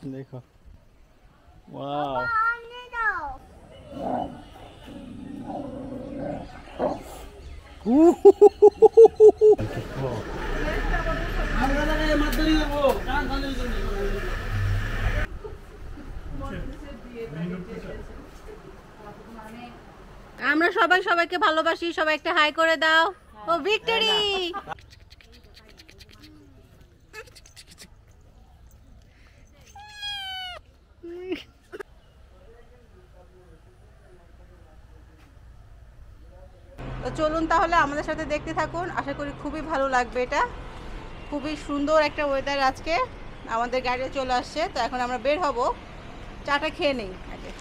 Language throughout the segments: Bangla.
देखो वाह আমরা সবাই সবাইকে ভালোবাসি, সবাই একটা হাই করে দাও। ও ভিক্টরি তো চলুন তাহলে আমাদের সাথে দেখতে থাকুন, আশা করি খুবই ভালো লাগবে। এটা খুবই সুন্দর একটা ওয়েদার আজকে, আমাদের গাড়ি চলে আসছে। তো এখন আমরা বের হব, চাটা খেয়ে নেই আগে।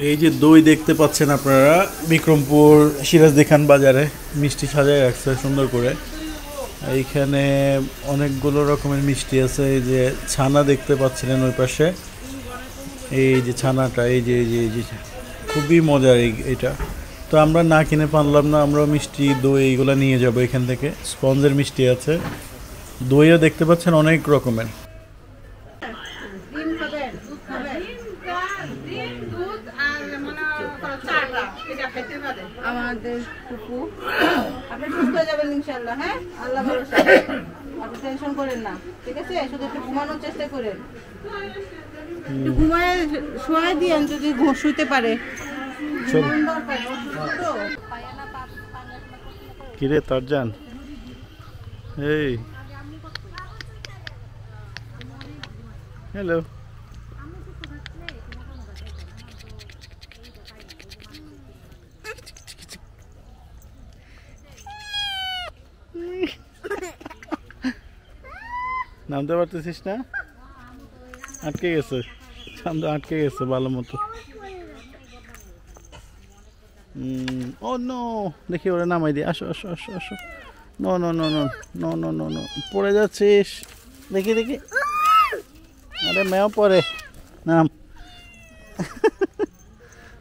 এই যে দই দেখতে পাচ্ছেন আপনারা, বিক্রমপুর সিরাজদি খান বাজারে মিষ্টি সাজায় রাখছে সুন্দর করে। এইখানে অনেকগুলো রকমের মিষ্টি আছে। এই যে ছানা দেখতে পাচ্ছিলেন ওই পাশে, এই যে ছানাটা, এই যে খুবই মজার এইটা। তো আমরা না কিনে পারলাম না, আমরা মিষ্টি দই এইগুলো নিয়ে যাব এখান থেকে। স্পঞ্জের মিষ্টি আছে, দইও দেখতে পাচ্ছেন অনেক রকমের। আমাদের কুকু আপনি সুস্থ হয়ে যাবেন ইনশাআল্লাহ। হ্যাঁ, আল্লাহ ভরসা, আপনি টেনশন করেন না, ঠিক আছে? শুধু একটু ঘুমানোর চেষ্টা করেন, একটু ঘুমায় শোয়াই দিয়েন যদি শুইতে পারে। কিরে তারজান, এই হ্যালো, নামতে পারতেছিস না? আটকে গেছে, চান্দ আটকে গেছে ভালো মতো। ও নো, দেখি ওরা নামাই দি। আসো আসো আসো আসো। No no no no no no no no, পড়ে যাচ্ছিস। দেখি দেখি, আরে মেও পরে, নাম।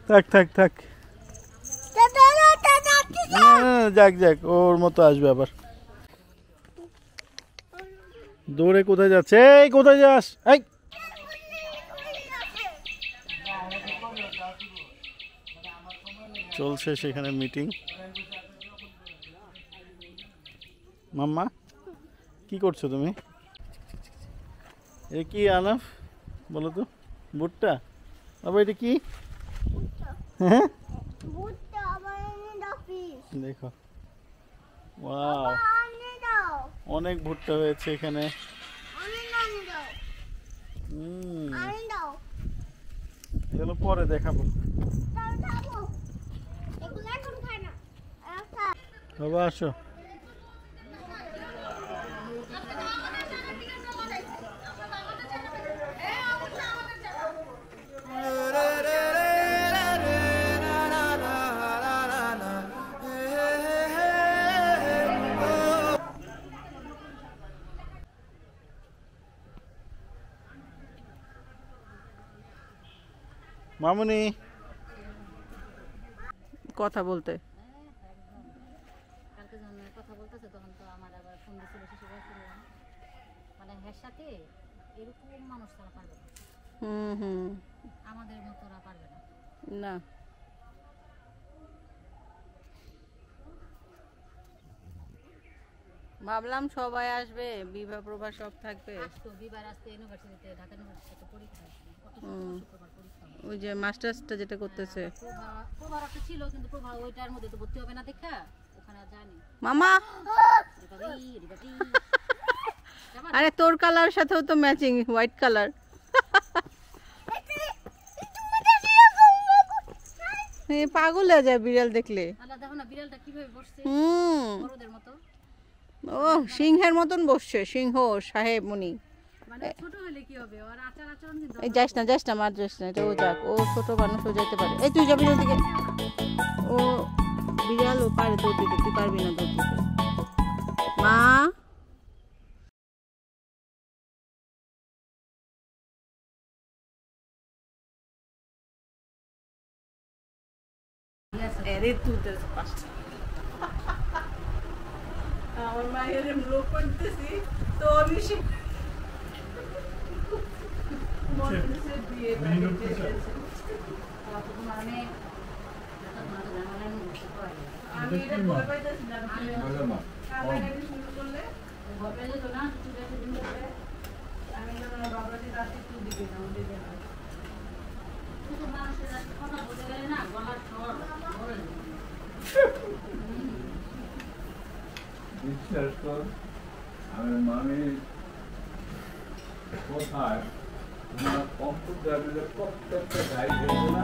থাক থাক থাক, যাক যাক, ওর মতো আসবে আবার। দৌড়ে কোথায় যাচ্ছে? এই কোথায় যাস? এই চলছে সেখানে মিটিং। মাম্মা কি করছো তুমি? এ কি আনাফ, বলো তো? ভুট্টা? বাবা এটা কি? হ্যাঁ দেখো, ওয়াও, অনেক ভুট্টা হয়েছে এখানে। এগুলো পরে দেখাবো। বাবা আসো। মামুনি কথা বলতে, কালকে যখন কথা বলতেছে তখন তো আমার আবার ফোন দিছিল, মানে এর সাথে এরকম মানুষ তারা পারবে না। আমাদের মতো ওরা পারবে না। না ভাবলাম সবাই আসবে, বিভা প্রভা সব থাকবে। আসতো বিবার আসতে ইউনিভার্সিটিতে, ঢাকা ইউনিভার্সিটিতে পরীক্ষা, ওই যে মাস্টার্সটা যেটা করতেছে। প্রভা একটা ছিল, কিন্তু প্রভা ওইটার মধ্যে তো ভর্তি হবে না দেখা, ওখানে আর যায়নি। মামা আরে তোর কালার সাথেও তো ম্যাচিং, হোয়াইট কালার। পাগল হয়ে যায় বিড়াল দেখলে। আল্লাহ দেখো না বিড়ালটা কিভাবে বসছে বড়দের মতো। ও সিংহের মতন বসছে, সিংহ সাহেব মুনি। মানে ছোট হলে কি হবে, ওর আচার আচরণ কিন্তু। এই যাস না মার যাস না, এটা ও যাক, ও ছোট মানুষ, ও যেতে পারে। এই তুই যাবি না ওদিকে, ও বিড়াল, ও পারে দৌড় দিতে, তুই পারবি না দৌড় দিতে। মা আমার মায়ের লোক করতেছি তো আমি এটা ভয় পাইতেছি না, শুরু করলে ভয় পাইলে তো না, আমি বাবাজি রাতে একটু দিকে যাও দিকে না। বিশ্বাস কর, আমার মামি কোথায় তোমার কম্পিউটারের প্রত্যেকটা গাইড হয়েছে না,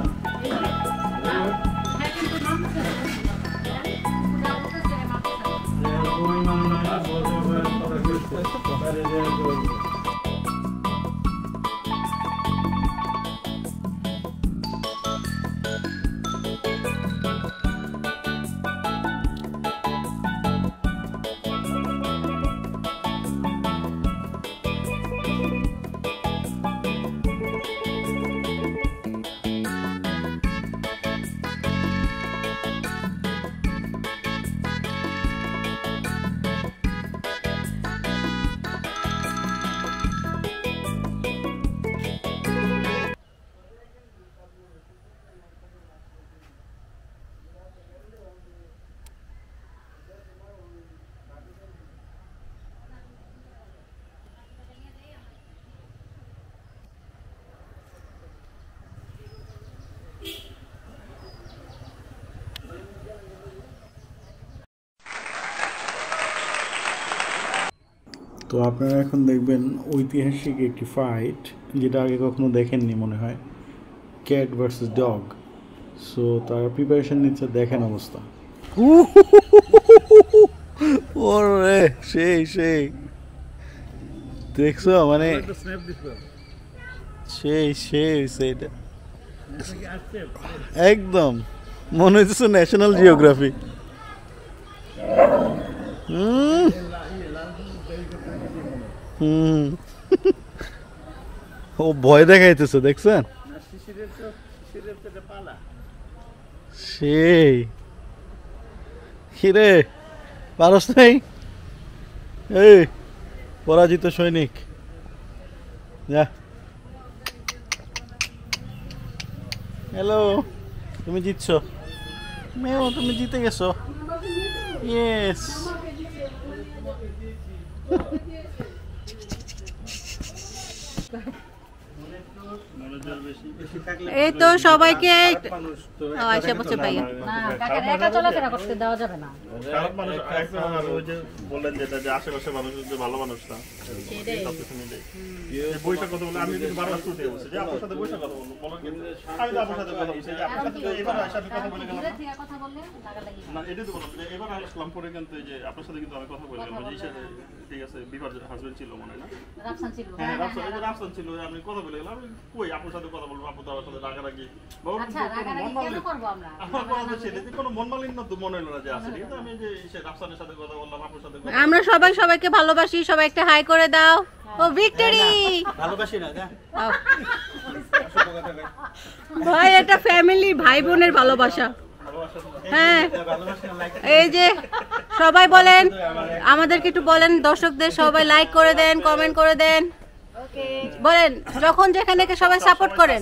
তো আপনারা এখন দেখবেন ঐতিহাসিক একটি ফাইট, যেটা আগে কখনো দেখেননি মনে হয়, ক্যাট ভার্সেস ডগ। সো তারা প্রিপারেশন নিচ্ছে, দেখেন অবস্থা। ওরে সেই দেখছো, মানে সেইটা একদম মনে হচ্ছে ন্যাশনাল জিওগ্রাফি। ও ভয় দেখাইতেছে, দেখছেন? সেই কিরে পারস নাই, এই পরাজিত সৈনিক, যা। হ্যালো, তুমি জিতছো, মেও তুমি জিতে গেছো। ইয়েস। এই তো সবাইকে আয়শা বলছে ভাইয়া না কাকা একা চলাফেরা করতে দেওয়া যাবে না। খারাপ মানুষ একদম, ওই যে বললেন যেটা, যে আশেপাশে মানুষ যে ভালো মানুষটা বইটা কথা বলে, আমি কিন্তু বারবার ছুটে বলছি যে আপনার সাথে বইটা কথা বলবো, বলো কিন্তু আমি তো আপনার সাথে কথা বলছি যে আপনার সাথে এবার সাথে কথা বলে গেলাম কথা বললে লাগালাগি না, এটাই তো বললাম যে এবার আসলাম পরে কিন্তু এই যে আপনার সাথে কিন্তু আমি কথা বলে গেলাম, যে ঠিক আছে বিভার হাজবেন্ড ছিল মনে হয় না, রাফসান ছিল। হ্যাঁ রাফসান ছিল, আমি কথা বলে গেলাম, আমি কই আপনার সাথে কথা বলবো, আপু তো আমার সাথে রাগারাগি আচ্ছা রাগারাগি কেন করব আমরা? আমার কথা সেটা যে কোনো মন মালিন্য তো মনে হলো না যে আছে, কিন্তু আমি যে সে রাফসানের সাথে কথা বললাম, আপুর সাথে কথা আমরা সবাইকে ভালোবাসি, সবাই একটা হাই করে দাও। ও ভিক্টরি ভালোবাসি না, যা। ভাই এটা ফ্যামিলি, ভাই বোনের ভালোবাসা। হ্যাঁ এই যে সবাই বলেন, আমাদেরকে একটু বলেন, দর্শকদের সবাই লাইক করে দেন, কমেন্ট করে দেন, বলেন যখন যেখানে সবাই সাপোর্ট করেন,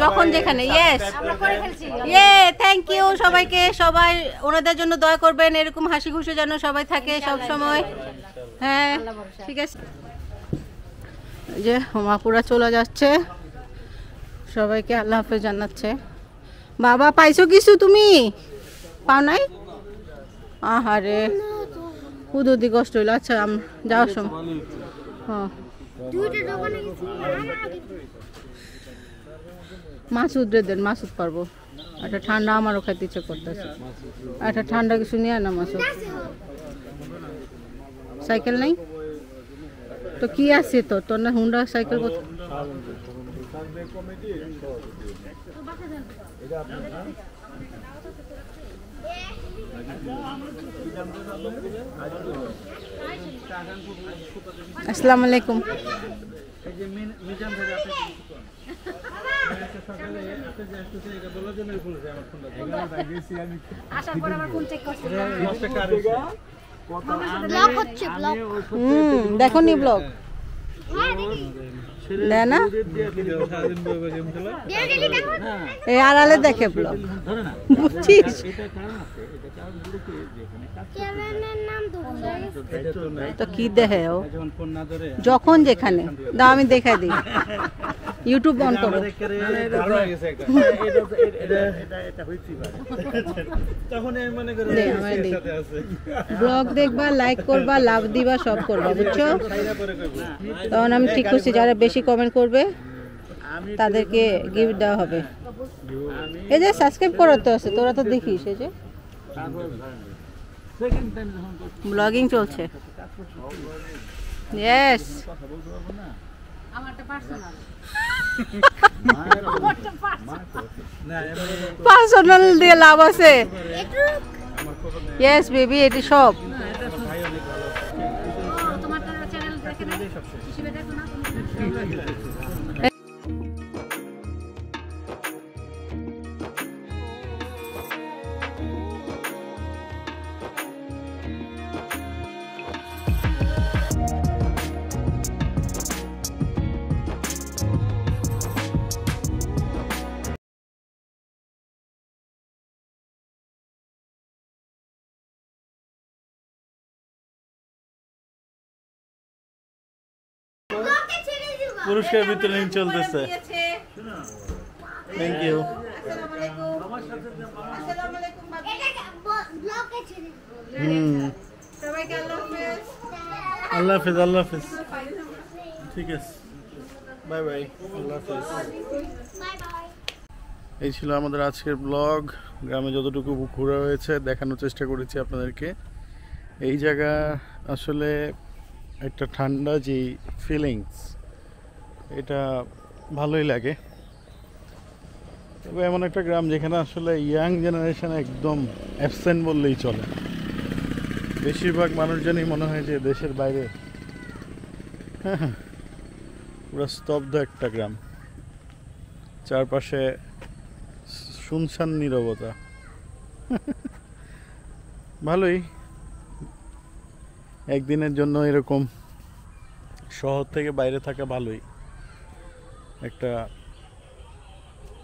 যখন যেখানে। ইয়েস, থ্যাংক ইউ সবাইকে, সবাই ওনাদের জন্য দোয়া করবেন, এরকম হাসি খুশি যেন সবাই থাকে সব সময়। হ্যাঁ ঠিক আছে। যে মাপুরা চলে যাচ্ছে, সবাইকে আল্লাহ হাফেজ জানাচ্ছে। বাবা পাইছো কিছু তুমি? পাও নাই? আহারে খুদি কষ্ট হইলো। আচ্ছা যাওয়ার সময় হ্যাঁ মাসুদ রে দেন, মাসুদ পারবো। একটা ঠান্ডা আমারও খাইতে ইচ্ছে করতেছে। একটা ঠান্ডা কিছু নিয়ে না মাসুদ। সাইকেল নাই তো কি আছে তো তোর না হুন্ডা সাইকেল কত? আসসালামু আলাইকুম। দেখো নি ব্লগ না এই আড়ালে দেখে ব্লগ বুঝছিস তো কি দেখে ও যখন যেখানে দাও আমি দেখাই দিই ইউটিউব অন করো ব্লগ দেখবা লাইক করবা লাভ দিবা সব করবা বুঝছো তখন আমি ঠিক করছি যারা বেশি কমেন্ট করবে তাদেরকে গিফট দেওয়া হবে এই যে সাবস্ক্রাইব করা তো আছে তোরা তো দেখিস এই যে ব্লগিং চলছে ইয়েস আমারটা পার্সোনাল পার্সোনাল দিয়ে লাভ আছে ইয়েস বেবি এটি সব তোমার চ্যানেল দেখে না হিসেবে দেখো না পুরস্কার বিতরণ চলতেছে থ্যাংক ইউ আল্লাহ হাফেজ আল্লাহ হাফেজ ঠিক আছে বাই বাই আল্লাহ হাফেজ এই ছিল আমাদের আজকের ব্লগ গ্রামে যতটুকু ঘোরা হয়েছে দেখানোর চেষ্টা করেছি আপনাদেরকে এই জায়গা আসলে একটা ঠান্ডা যে ফিলিংস এটা ভালোই লাগে তবে এমন একটা গ্রাম যেখানে আসলে ইয়াং জেনারেশন একদম অ্যাবসেন্ট বললেই চলে বেশিরভাগ মানুষজনই মনে হয় যে দেশের বাইরে পুরো স্তব্ধ একটা গ্রাম চারপাশে শুনশান নীরবতা ভালোই একদিনের জন্য এরকম শহর থেকে বাইরে থাকা ভালোই একটা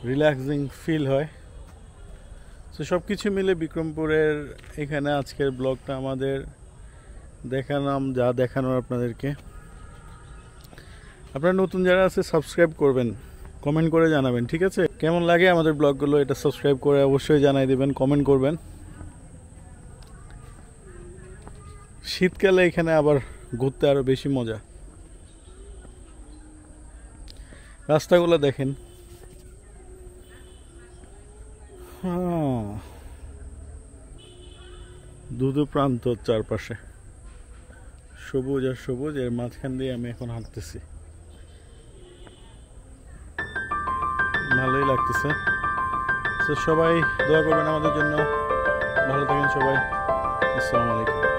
রিল্যাক্সিং ফিল হয় তো সব কিছু মিলে বিক্রমপুরের এখানে আজকের ব্লগটা আমাদের দেখালাম যা দেখানোর আপনাদেরকে আপনারা নতুন যারা আছে সাবস্ক্রাইব করবেন কমেন্ট করে জানাবেন ঠিক আছে কেমন লাগে আমাদের ব্লগগুলো এটা সাবস্ক্রাইব করে অবশ্যই জানাই দেবেন কমেন্ট করবেন শীতকালে এখানে আবার ঘুরতে আরো বেশি মজা রাস্তাগুলো দেখেন দুধু প্রান্ত চারপাশে সবুজ আর সবুজ এর মাঝখান দিয়ে আমি এখন হাঁটতেছি ভালোই লাগতেছে তো সবাই দোয়া করবেন আমাদের জন্য ভালো থাকেন সবাই আসসালামু আলাইকুম